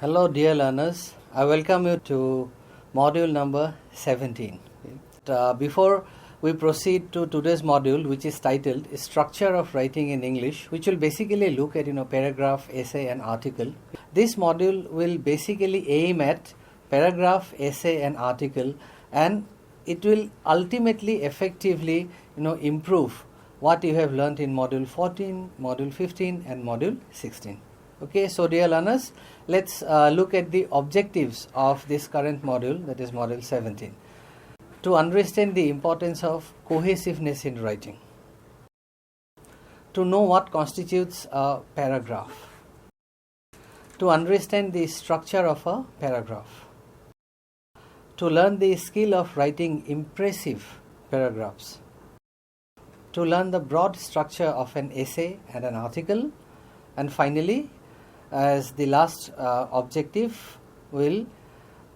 Hello dear learners, I welcome you to module number 17. Before we proceed to today's module, which is titled Structure of Writing in English, which will basically look at paragraph, essay and article. This module will basically aim at paragraph, essay and article, and it will ultimately effectively improve what you have learnt in module 14, module 15 and module 16. Okay, so dear learners, let's look at the objectives of this current module, that is module 17. To understand the importance of cohesiveness in writing. To know what constitutes a paragraph. To understand the structure of a paragraph. To learn the skill of writing impressive paragraphs. To learn the broad structure of an essay and an article. And finally, as the last objective, will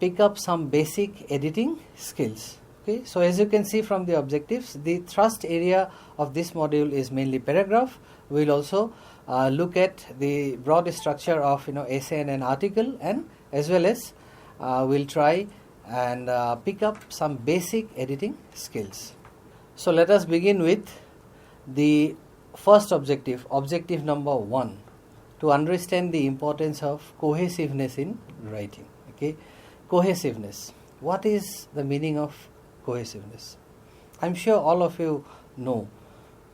pick up some basic editing skills. Okay, so as you can see from the objectives, the thrust area of this module is mainly paragraph. We will also look at the broad structure of essay and an article, and as well as we'll try and pick up some basic editing skills. So let us begin with the first objective, objective number 1. To understand the importance of cohesiveness in writing. Okay, cohesiveness. What is the meaning of cohesiveness? I'm sure all of you know,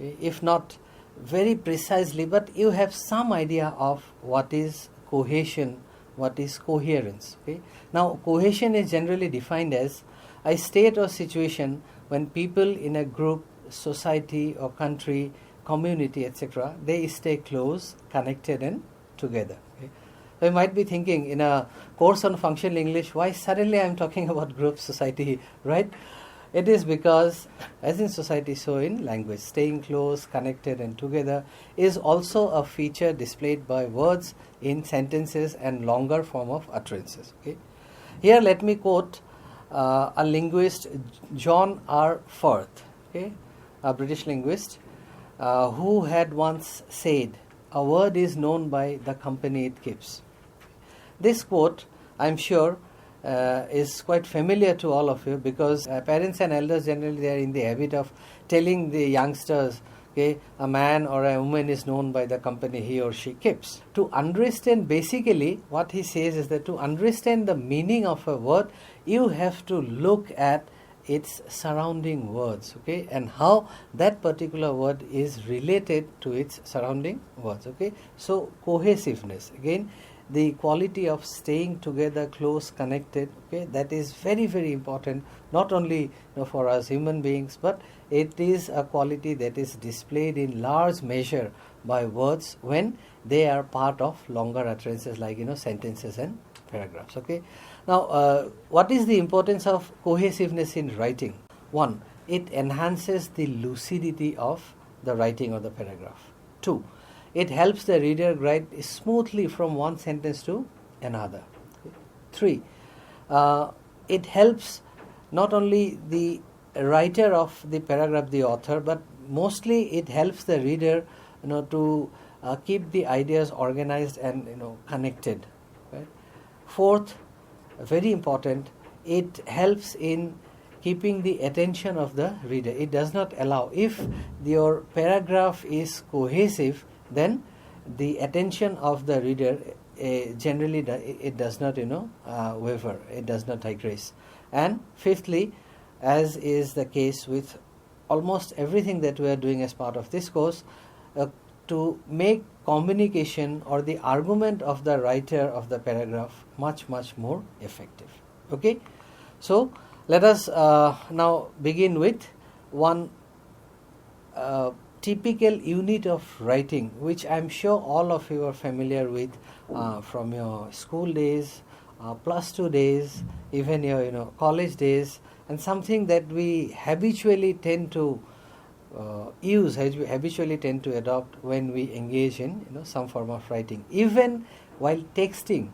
if not very precisely, but you have some idea of what is cohesion, what is coherence. Okay, now cohesion is generally defined as a state or situation when people in a group, society or country, community, etc., they stay close, connected and together. Okay. So you might be thinking in a course on functional English, why suddenly I am talking about group, society, right? It is because, as in society, so in language, staying close, connected and together is also a feature displayed by words in sentences and longer form of utterances. Okay. Here let me quote a linguist, John R. Firth, okay, a British linguist, who had once said, "A word is known by the company it keeps." This quote, I'm sure, is quite familiar to all of you, because parents and elders generally, they are in the habit of telling the youngsters, okay, a man or a woman is known by the company he or she keeps. To understand, basically what he says is that to understand the meaning of a word, you have to look at its surrounding words, okay, and how that particular word is related to its surrounding words. Okay, so cohesiveness, again, the quality of staying together, close, connected, okay, that is very, very important, not only for us human beings, but it is a quality that is displayed in large measure by words when they are part of longer utterances like sentences and paragraphs. Okay, now what is the importance of cohesiveness in writing? 1, it enhances the lucidity of the writing of the paragraph. 2, it helps the reader write smoothly from one sentence to another. 3, it helps not only the writer of the paragraph, the author, but mostly it helps the reader to keep the ideas organized and connected. Right? 4th, very important, it helps in keeping the attention of the reader. It does not allow, if your paragraph is cohesive, then the attention of the reader generally it does not waver, it does not digress. And 5thly, as is the case with almost everything that we are doing as part of this course, to make communication or the argument of the writer of the paragraph much, much more effective. Okay, so let us now begin with one typical unit of writing, which I am sure all of you are familiar with from your school days, +2 days, even your college days, and something that we habitually tend to habitually tend to adopt when we engage in some form of writing, even while texting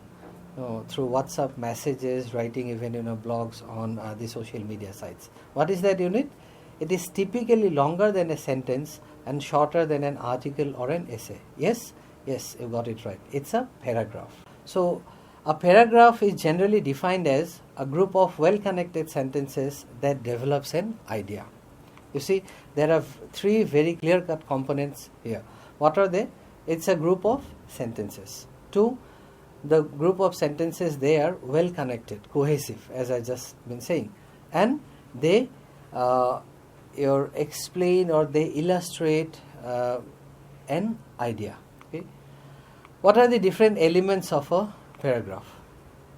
through WhatsApp messages, writing even blogs on the social media sites. What is that unit? It is typically longer than a sentence and shorter than an article or an essay. Yes, you got it right. It's a paragraph. So A paragraph is generally defined as a group of well-connected sentences that develops an idea. You see, there are three very clear-cut components here. What are they? It's a group of sentences. Two, the group of sentences, they are well-connected, cohesive, as I just been saying, and they explain or they illustrate an idea. Okay. What are the different elements of a paragraph?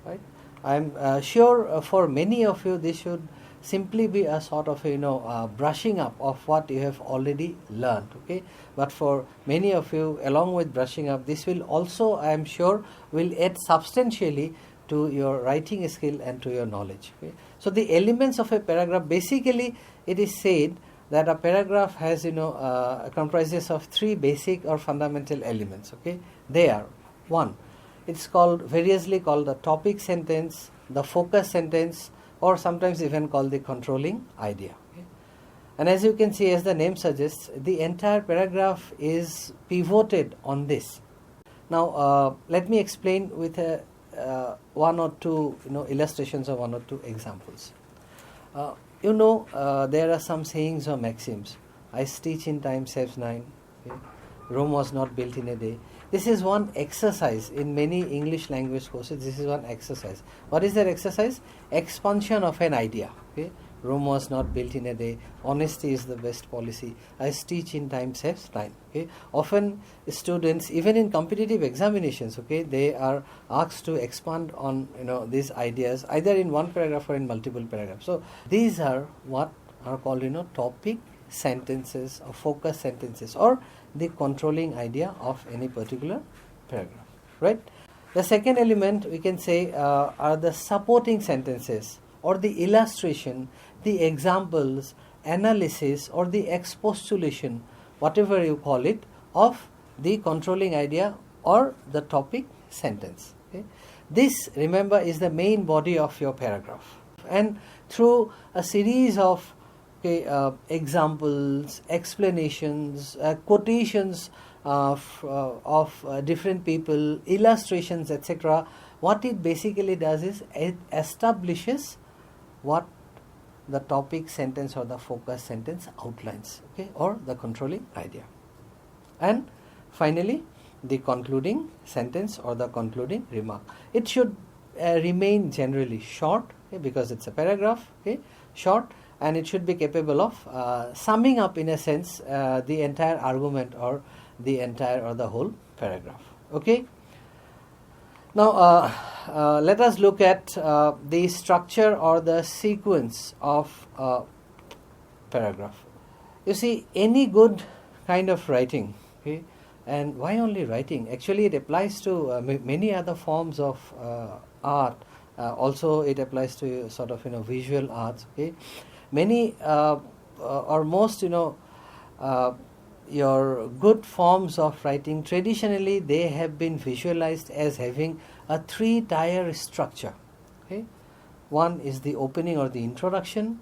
Right. I'm sure for many of you this should simply be a sort of brushing up of what you have already learned. Okay. But for many of you, along with brushing up, this will also, I am sure, will add substantially to your writing skill and to your knowledge. Okay. So the elements of a paragraph, basically it is said that a paragraph has comprises of three basic or fundamental elements. Okay, they are: one, it's variously called the topic sentence, the focus sentence, or sometimes even called the controlling idea. Okay? And as you can see, as the name suggests, the entire paragraph is pivoted on this. Now let me explain with one or two illustrations or one or two examples. There are some sayings or maxims. I stitch in time saves 9. Okay? Rome was not built in a day. This is one exercise in many English language courses. This is one exercise. What is that exercise? Expansion of an idea. Okay? Rome was not built in a day. Honesty is the best policy. I stitch in time saves 9. Okay? Often students, even in competitive examinations, okay, they are asked to expand on these ideas either in one paragraph or in multiple paragraphs. So these are what are called topic sentences or focus sentences, or the controlling idea of any particular paragraph. Right? The second element we can say are the supporting sentences, or the illustration, the examples, analysis, or the expostulation, whatever you call it, of the controlling idea or the topic sentence. Okay? This, remember, is the main body of your paragraph. And through a series of examples, explanations, quotations of different people, illustrations, etc., what it basically does is it establishes what the topic sentence or the focus sentence outlines, okay, or the controlling idea. And finally, the concluding sentence or the concluding remark. It should remain generally short, okay, because it's a paragraph, okay, short, and it should be capable of summing up, in a sense, the entire argument or the entire or the whole paragraph. Okay. Now, let us look at the structure or the sequence of a paragraph. You see, any good kind of writing, okay, and why only writing? Actually, it applies to many other forms of art. Also, it applies to sort of visual arts. Okay, many or most your good forms of writing, traditionally they have been visualized as having a three-tier structure. Okay? One is the opening or the introduction.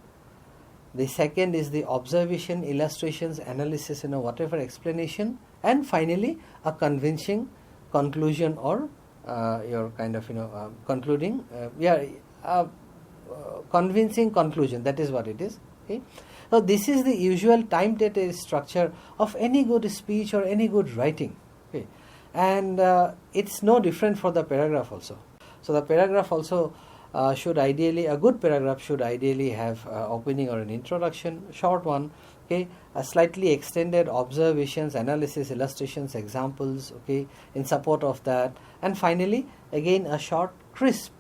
The second is the observation, illustrations, analysis, whatever explanation, and finally a convincing conclusion or your kind of concluding convincing conclusion. That is what it is. Okay? So this is the usual time-dated structure of any good speech or any good writing. Okay? And it's no different for the paragraph also. So the paragraph also should ideally, a good paragraph should ideally have opening or an introduction, short one, okay, a slightly extended observations, analysis, illustrations, examples, okay, in support of that, and finally again a short, crisp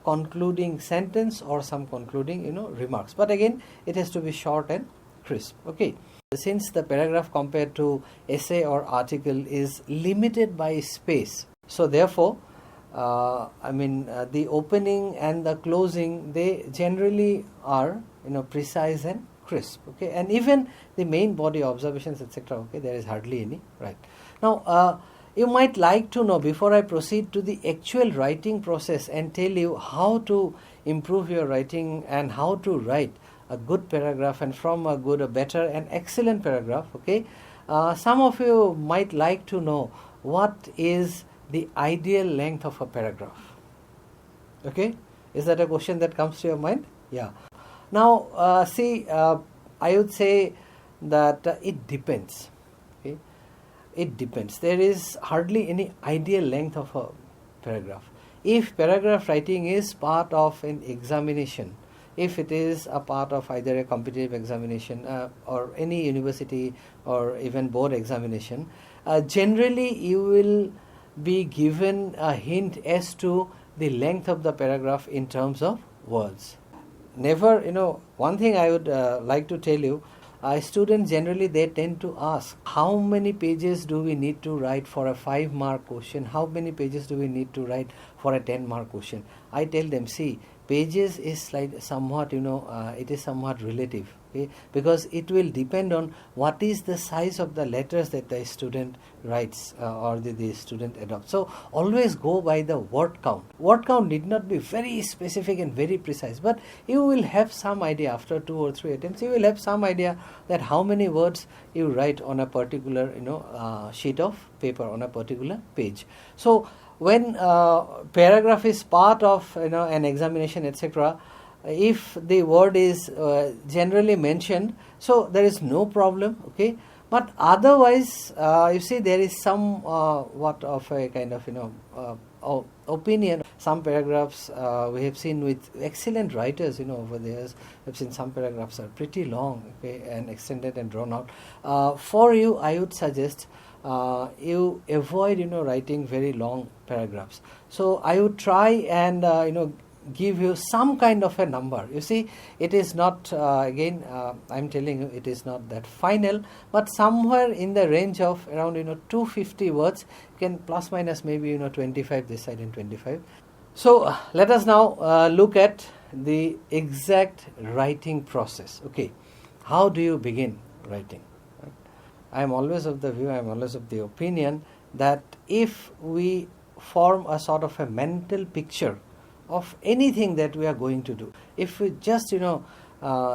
concluding sentence or some concluding remarks, but again it has to be short and crisp. Okay, since the paragraph compared to essay or article is limited by space, so therefore the opening and the closing, they generally are precise and crisp. Okay, and even the main body, observations, etc., okay, there is hardly any. Right now, you might like to know, before I proceed to the actual writing process and tell you how to improve your writing and how to write a good paragraph, and from a good, a better, and excellent paragraph, okay, some of you might like to know what is the ideal length of a paragraph. Okay, is that a question that comes to your mind? Yeah. Now, see, I would say that it depends. Okay, it depends. There is hardly any ideal length of a paragraph. If paragraph writing is part of an examination, if it is a part of either a competitive examination or any university or even board examination, generally you will be given a hint as to the length of the paragraph in terms of words. Never, one thing I would like to tell you, students generally they tend to ask how many pages do we need to write for a 5-mark question, how many pages do we need to write for a 10-mark question. I tell them, see, pages is like somewhat, it is somewhat relative, okay? Because it will depend on what is the size of the letters that the student writes or the student adopts. So always go by the word count. Word count need not be very specific and very precise, but you will have some idea after 2 or 3 attempts. You will have some idea that how many words you write on a particular sheet of paper, on a particular page. So when paragraph is part of an examination, etc., if the word is generally mentioned, so there is no problem, okay? But otherwise, you see, there is some what of a kind of opinion. Some paragraphs we have seen with excellent writers, over the years. I've seen some paragraphs are pretty long, okay, and extended and drawn out. For you, I would suggest you avoid writing very long paragraphs. So I would try and give you some kind of a number. You see, it is not again I'm telling you, it is not that final, but somewhere in the range of around 250 words, can plus minus maybe 25 this side and 25. So let us now look at the exact writing process. Okay, how do you begin writing? I am always of the view, I am always of the opinion that if we form a sort of a mental picture of anything that we are going to do, if we just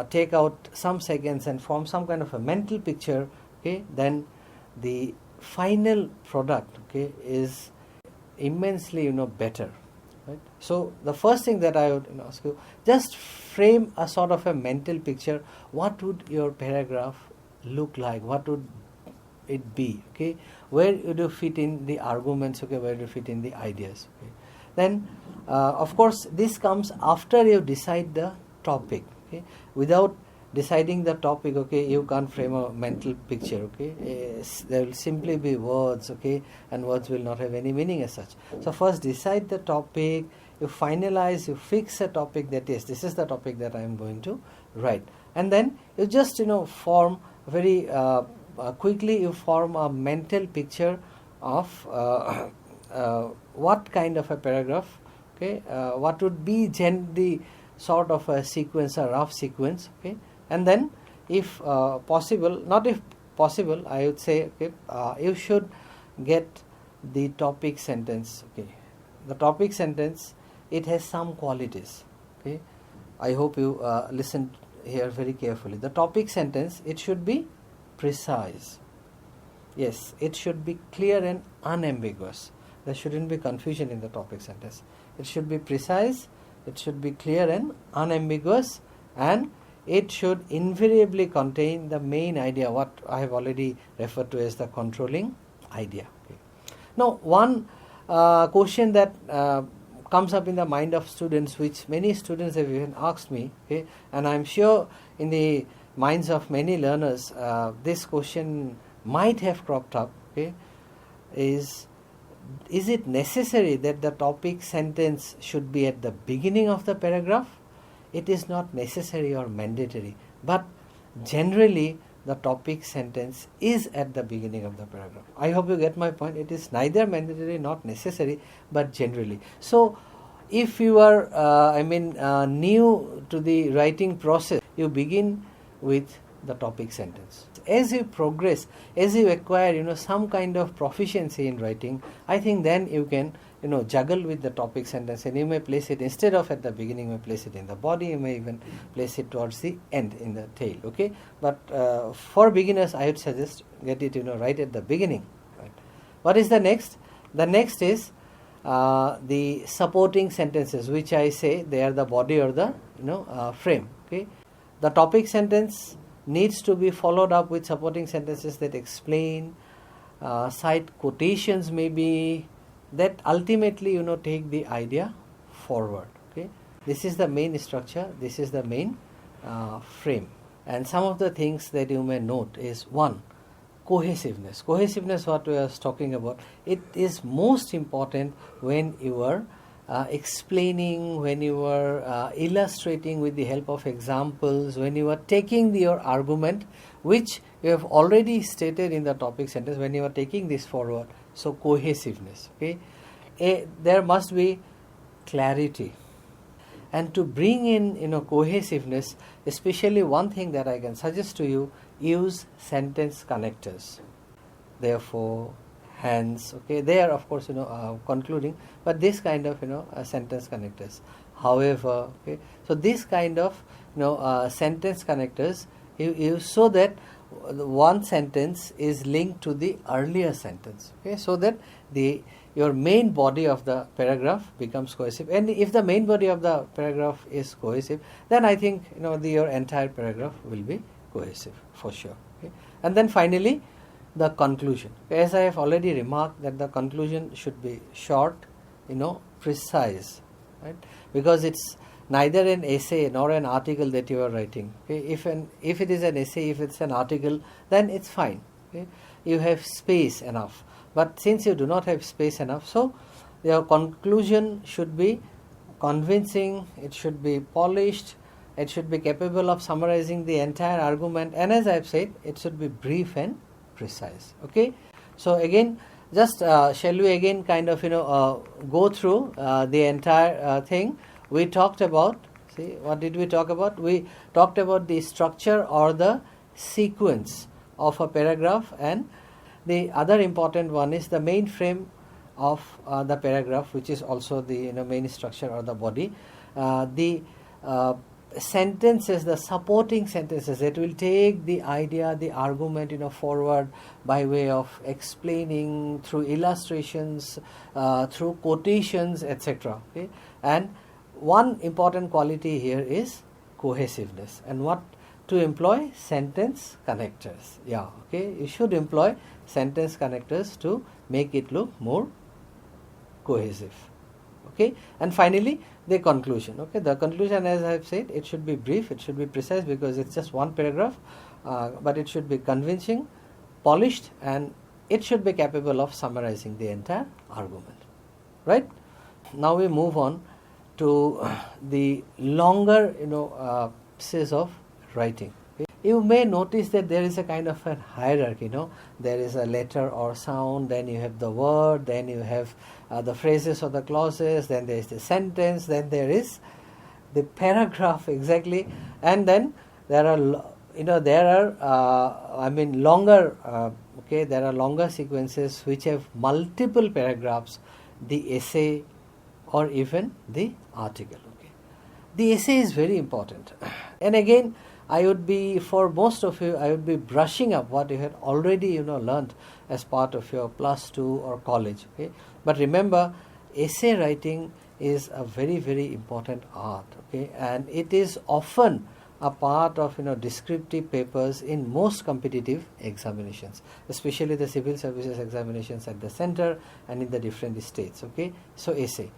take out some seconds and form some kind of a mental picture, okay, then the final product, okay, is immensely better, right? So the first thing that I would ask you, just frame a sort of a mental picture. What would your paragraph look like? What would it be? Okay, where would you fit in the arguments? Okay, where do you fit in the ideas? Okay, then of course this comes after you decide the topic. Okay, without deciding the topic, okay, you can't frame a mental picture. Okay, there will simply be words, okay, and words will not have any meaning as such. So first decide the topic, you finalize, you fix a topic that is, this is the topic that I am going to write, and then you just form very quickly you form a mental picture of what kind of a paragraph, okay, what would be the sort of a sequence, a rough sequence, okay, and then if possible, not if possible, I would say, okay, you should get the topic sentence. Okay, the topic sentence, it has some qualities. Okay, I hope you listen here very carefully. The topic sentence, it should be precise. Yes, it should be clear and unambiguous. There shouldn't be confusion in the topic sentence. It should be precise, it should be clear and unambiguous, and it should invariably contain the main idea, what I have already referred to as the controlling idea. Okay. Now, one question that comes up in the mind of students, which many students have even asked me, okay, and I am sure in the minds of many learners, this question might have cropped up, okay, is it necessary that the topic sentence should be at the beginning of the paragraph? It is not necessary or mandatory, but generally the topic sentence is at the beginning of the paragraph. I hope you get my point. It is neither mandatory, not necessary, but generally. So if you are new to the writing process, you begin with the topic sentence. As you progress, as you acquire some kind of proficiency in writing, I think then you can juggle with the topic sentence, and you may place it, instead of at the beginning, you may place it in the body, you may even place it towards the end in the tail. Okay, but for beginners I would suggest get it right at the beginning. Right. What is the next? The next is the supporting sentences, which I say they are the body or the frame. Okay, the topic sentence needs to be followed up with supporting sentences that explain, cite quotations maybe, that ultimately take the idea forward. Okay, this is the main structure, this is the main frame. And some of the things that you may note is, one, cohesiveness. Cohesiveness, what we are talking about, it is most important when you are explaining, when you are illustrating with the help of examples, when you are taking your argument which you have already stated in the topic sentence, when you are taking this forward. So cohesiveness. Okay, there must be clarity. And to bring in cohesiveness, especially one thing that I can suggest to you, use sentence connectors. Therefore, hence, okay, they are of course concluding, but this kind of sentence connectors. However, okay, so this kind of sentence connectors you use so that one sentence is linked to the earlier sentence. Okay, so that your main body of the paragraph becomes cohesive. And if the main body of the paragraph is cohesive, then I think your entire paragraph will be cohesive for sure. Okay? And then finally, the conclusion. As I have already remarked, that the conclusion should be short, precise, right? Because it's neither an essay nor an article that you are writing. Okay? If it is an essay, if it's an article, then it's fine. Okay? You have space enough. But since you do not have space enough, so your conclusion should be convincing, it should be polished, it should be capable of summarizing the entire argument, and as I have said, it should be brief and precise. Okay, so again, just shall we again kind of go through the entire thing. We talked about, see, what did we talk about? We talked about the structure or the sequence of a paragraph, and the other important one is the main frame of the paragraph, which is also the main structure or the body. The sentences, the supporting sentences that will take the idea, the argument forward by way of explaining through illustrations, through quotations, etc. Okay? And one important quality here is cohesiveness. And what to employ? Sentence connectors. Yeah, okay, you should employ sentence connectors to make it look more cohesive. Okay, and finally the conclusion. Okay, the conclusion, as I have said, it should be brief, it should be precise, because it's just one paragraph, but it should be convincing, polished, and it should be capable of summarizing the entire argument. Right? Now we move on to the longer pieces of writing. You may notice that there is a kind of a hierarchy. There is a letter or sound, then you have the word, then you have the phrases or the clauses, then there is the sentence, then there is the paragraph exactly, and then there are longer there are longer sequences which have multiple paragraphs, the essay or even the article. Okay, the essay is very important, and again, for most of you, I would be brushing up what you had already learnt as part of your +2 or college. Okay, but remember, essay writing is a very, very important art. Okay, and it is often a part of descriptive papers in most competitive examinations, especially the civil services examinations at the center and in the different states. Okay, so essay,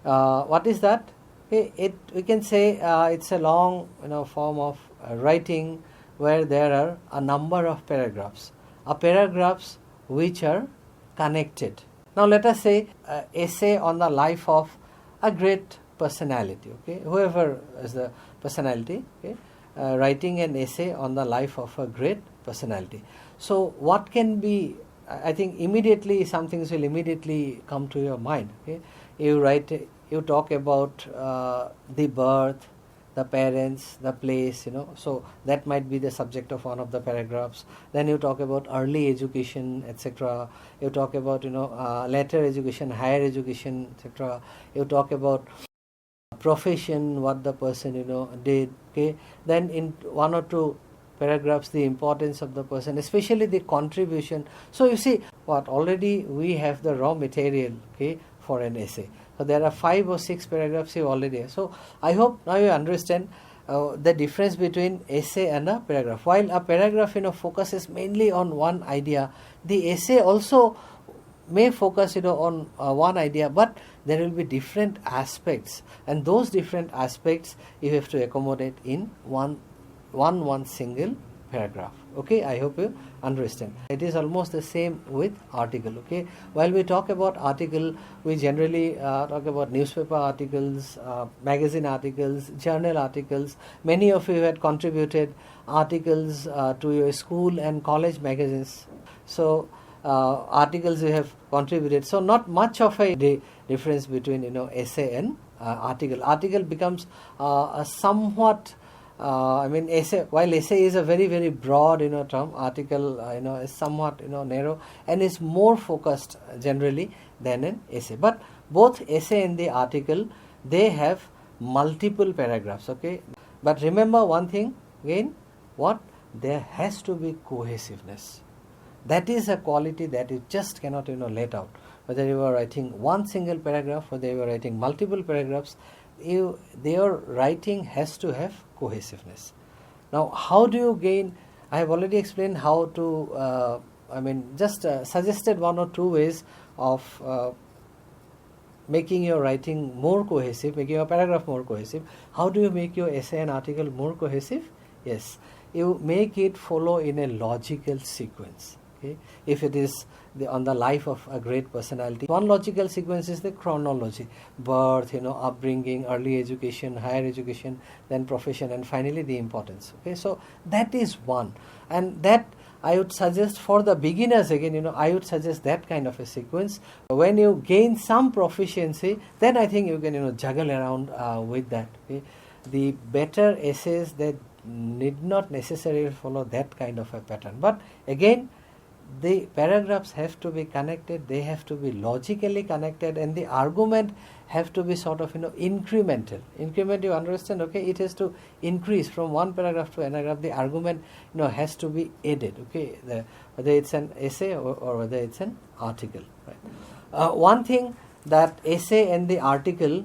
what is that? Okay, we can say it's a long form of writing where there are a number of paragraphs, paragraphs which are connected. Now let us say essay on the life of a great personality. Okay, whoever is the personality. Okay, writing an essay on the life of a great personality. So what can be? I think immediately some things will immediately come to your mind. Okay, you talk about the birth, the parents, the place, so that might be the subject of one of the paragraphs. Then you talk about early education, etc. You talk about later education, higher education, etc. You talk about profession, what the person did. Okay, then in one or two paragraphs, the importance of the person, especially the contribution. So you see, already we have the raw material, okay, for an essay. So there are 5 or 6 paragraphs you already have. So I hope now you understand the difference between essay and a paragraph. While a paragraph focuses mainly on one idea, the essay also may focus on one idea, but there will be different aspects, and those different aspects you have to accommodate in one single paragraph. Okay, I hope you understand. It is almost the same with article. Okay, while we talk about article, we generally talk about newspaper articles, magazine articles, journal articles. Many of you had contributed articles to your school and college magazines. So articles you have contributed. So not much of a difference between essay and article. Article becomes a somewhat essay, while essay is a very, very broad term, article is somewhat narrow and is more focused generally than an essay. But both essay and the article, they have multiple paragraphs. Okay, but remember one thing again, what? There has to be cohesiveness. That is a quality that you just cannot let out. Whether you are writing one single paragraph, whether you are writing multiple paragraphs, their writing has to have cohesiveness. Now, how do you gain? I have already explained how to. Just suggested 1 or 2 ways of making your writing more cohesive, making your paragraph more cohesive. How do you make your essay and article more cohesive? Yes, you make it follow in a logical sequence. Okay, if it is on the life of a great personality, one logical sequence is the chronology: birth, upbringing, early education, higher education, then profession, and finally the importance. Okay, so that is one, and that I would suggest for the beginners again. I would suggest that kind of a sequence. When you gain some proficiency, then I think you can juggle around with that. Okay, the better essays that need not necessarily follow that kind of a pattern, but again, the paragraphs have to be connected, they have to be logically connected, and the argument have to be sort of incremental. Increment, you understand? Okay, it has to increase from one paragraph to another. The argument has to be added. Okay, whether it's an essay or whether it's an article. Right. One thing that essay and the article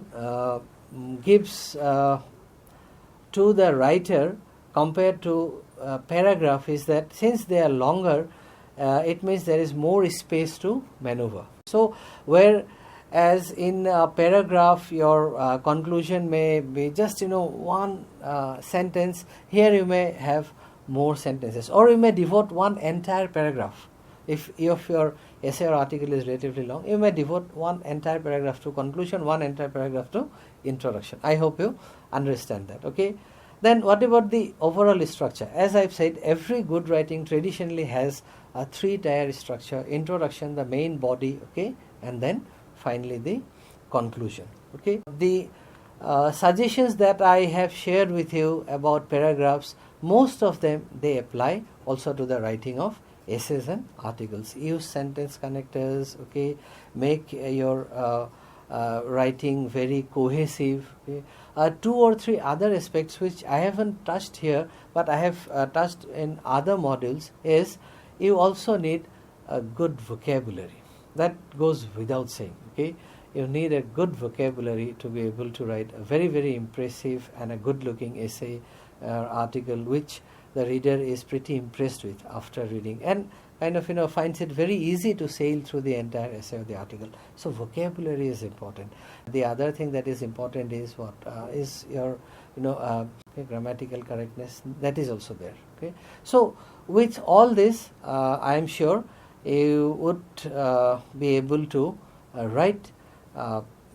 gives to the writer compared to paragraph is that since they are longer, it means there is more space to maneuver. So, whereas in a paragraph your conclusion may be just one sentence, here you may have more sentences, or you may devote one entire paragraph. If your essay or article is relatively long, you may devote one entire paragraph to conclusion, one entire paragraph to introduction. I hope you understand that. Okay. Then what about the overall structure? As I've said, every good writing traditionally has a 3-tier structure: introduction, the main body, okay, and then finally the conclusion. Okay. The suggestions that I have shared with you about paragraphs, most of them they apply also to the writing of essays and articles. Use sentence connectors. Okay, make your writing very cohesive. Okay. 2 or 3 other aspects which I haven't touched here, but I have touched in other modules, is you also need a good vocabulary. That goes without saying. Okay, you need a good vocabulary to be able to write a very, very impressive and a good looking essay or article which the reader is pretty impressed with after reading, and kind of finds it very easy to sail through the entire essay or the article. So vocabulary is important. The other thing that is important is what is your grammatical correctness. That is also there. Okay, so with all this, I am sure you would be able to write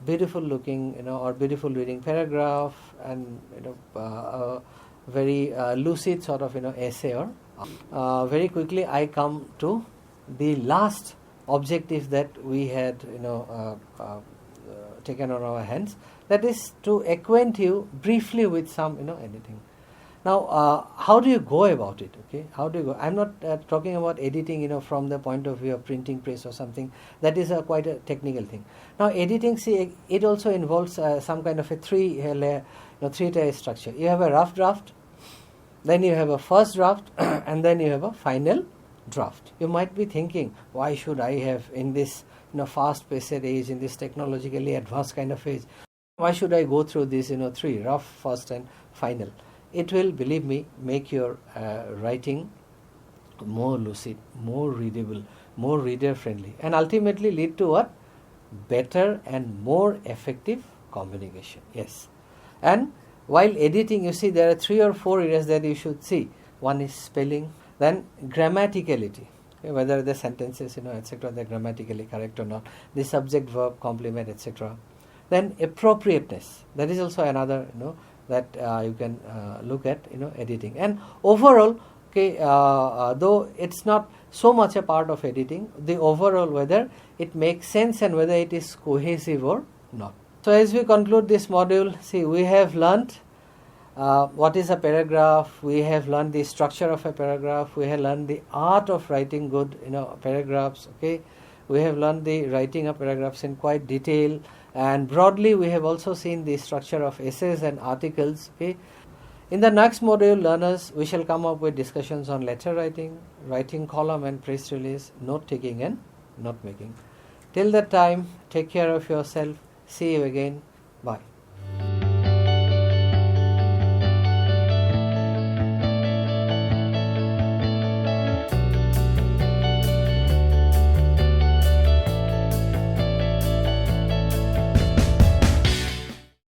beautiful looking or beautiful reading paragraph, and a very lucid sort of essay or very quickly I come to the last objective that we had taken on our hands, that is to acquaint you briefly with some editing. Now how do you go about it? Okay, how do you go? I'm not talking about editing from the point of view of printing press or something. That is quite a technical thing. Now editing, see, it also involves some kind of a 3-tier structure. You have a rough draft, then you have a first draft, and then you have a final draft. You might be thinking, why should I have, in this fast-paced age, in this technologically advanced kind of age, why should I go through these 3, rough, first and final? It will, believe me, make your writing more lucid, more readable, more reader friendly, and ultimately lead to what? Better and more effective communication. Yes. And while editing, you see there are 3 or 4 areas that you should see. One is spelling, then grammaticality, whether the sentences etc., they're grammatically correct or not, the subject, verb, complement, etc. Then appropriateness, that is also another that you can look at editing. And overall, okay, though it's not so much a part of editing, the overall, whether it makes sense and whether it is cohesive or not. So as we conclude this module, see, we have learnt what is a paragraph, we have learned the structure of a paragraph, we have learned the art of writing good paragraphs, okay. We have learned the writing of paragraphs in quite detail, and broadly we have also seen the structure of essays and articles, okay. In the next module, learners, we shall come up with discussions on letter writing, writing column and press release, note taking and note making. Till that time, take care of yourself. See you again. Bye.